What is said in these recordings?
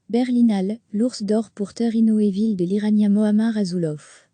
Berlinale, l'ours d'or pour Turn Evil de l'Iranien Mohammad Rasulov.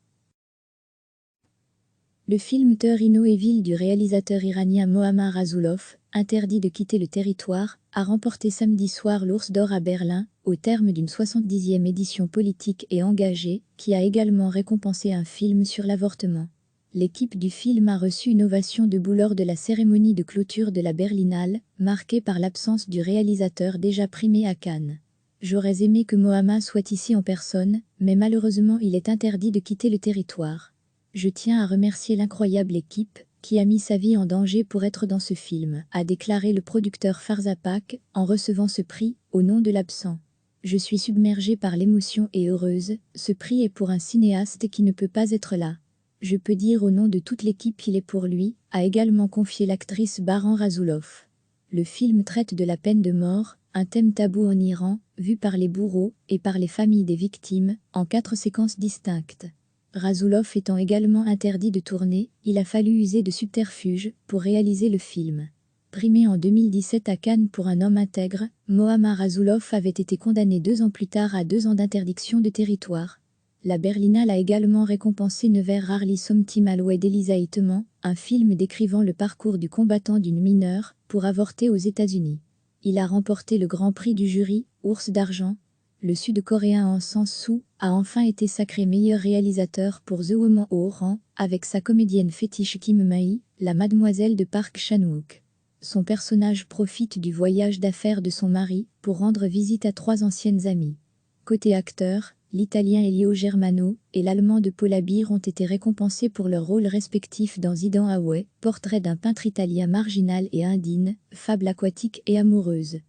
Le film Turn Evil du réalisateur iranien Mohammad Rasulov, interdit de quitter le territoire, a remporté samedi soir l'ours d'or à Berlin, au terme d'une 70e édition politique et engagée, qui a également récompensé un film sur l'avortement. L'équipe du film a reçu une ovation debout lors de la cérémonie de clôture de la Berlinale, marquée par l'absence du réalisateur déjà primé à Cannes. J'aurais aimé que Mohammad soit ici en personne, mais malheureusement il est interdit de quitter le territoire. Je tiens à remercier l'incroyable équipe, qui a mis sa vie en danger pour être dans ce film, a déclaré le producteur Farzapaq, en recevant ce prix, au nom de l'absent. Je suis submergée par l'émotion et heureuse, ce prix est pour un cinéaste qui ne peut pas être là. Je peux dire au nom de toute l'équipe qu'il est pour lui, a également confié l'actrice Baran Rasulov. Le film traite de la peine de mort, un thème tabou en Iran, vu par les bourreaux et par les familles des victimes, en 4 séquences distinctes. Rasulov étant également interdit de tourner, il a fallu user de subterfuges pour réaliser le film. Primé en 2017 à Cannes pour Un homme intègre, Mohammad Rasulov avait été condamné 2 ans plus tard à 2 ans d'interdiction de territoire. La Berlinale a également récompensé Never Rarely Something Always Elisa Iteman, un film décrivant le parcours du combattant d'une mineure pour avorter aux États-Unis. Il a remporté le grand prix du jury, Ours d'argent. Le Sud-Coréen Ahn Sang-soo a enfin été sacré meilleur réalisateur pour The Woman au rang, avec sa comédienne fétiche Kim Ma-hee, la mademoiselle de Park Chan-wook. Son personnage profite du voyage d'affaires de son mari pour rendre visite à 3 anciennes amies. Côté acteur, l'Italien Elio Germano et l'Allemand de Paula Beer ont été récompensés pour leurs rôles respectifs dans Idan Haoué, portrait d'un peintre italien marginal et indigne, fable aquatique et amoureuse.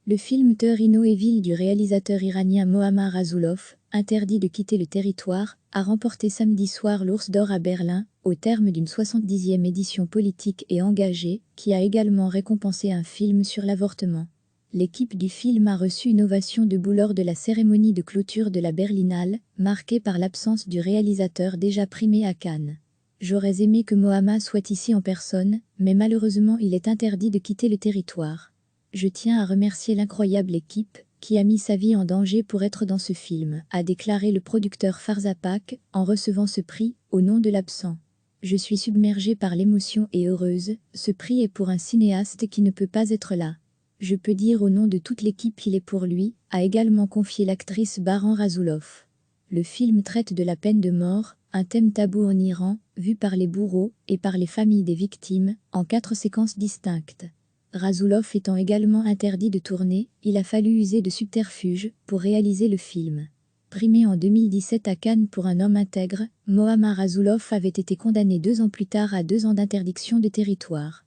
Le film Turn Evil du réalisateur iranien Mohammad Rasulov, interdit de quitter le territoire, a remporté samedi soir l'ours d'or à Berlin, au terme d'une 70e édition politique et engagée, qui a également récompensé un film sur l'avortement. L'équipe du film a reçu une ovation debout lors de la cérémonie de clôture de la Berlinale, marquée par l'absence du réalisateur déjà primé à Cannes. J'aurais aimé que Mohammad soit ici en personne, mais malheureusement il est interdit de quitter le territoire. Je tiens à remercier l'incroyable équipe, qui a mis sa vie en danger pour être dans ce film, a déclaré le producteur Farzapaq, en recevant ce prix, au nom de l'absent. Je suis submergée par l'émotion et heureuse, ce prix est pour un cinéaste qui ne peut pas être là. Je peux dire au nom de toute l'équipe qu'il est pour lui, a également confié l'actrice Baran Rasulov. Le film traite de la peine de mort, un thème tabou en Iran, vu par les bourreaux et par les familles des victimes, en 4 séquences distinctes. Rasulov étant également interdit de tourner, il a fallu user de subterfuges pour réaliser le film. Primé en 2017 à Cannes pour Un homme intègre, Mohammad Rasulov avait été condamné 2 ans plus tard à 2 ans d'interdiction de territoire.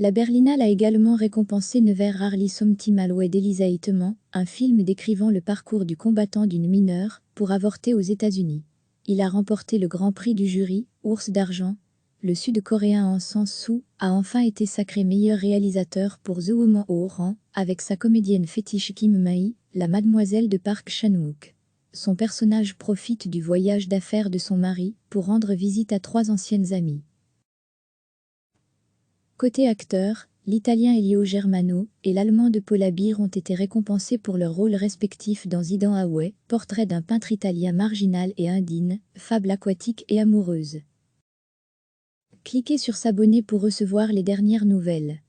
La Berlinale a également récompensé Never Rarely Something Always d'Elisa Iteman, un film décrivant le parcours du combattant d'une mineure pour avorter aux États-Unis. Il a remporté le grand prix du jury, Ours d'argent. Le Sud-Coréen Ahn Sang-soo a enfin été sacré meilleur réalisateur pour The Woman au rang, avec sa comédienne fétiche Kim Ma-hee, la mademoiselle de Park Chan-wook. Son personnage profite du voyage d'affaires de son mari pour rendre visite à 3 anciennes amies. Côté acteur, l'Italien Elio Germano et l'Allemand de Paula Beer ont été récompensés pour leurs rôles respectifs dans Idan Haoué, portrait d'un peintre italien marginal et indigne, fable aquatique et amoureuse. Cliquez sur s'abonner pour recevoir les dernières nouvelles.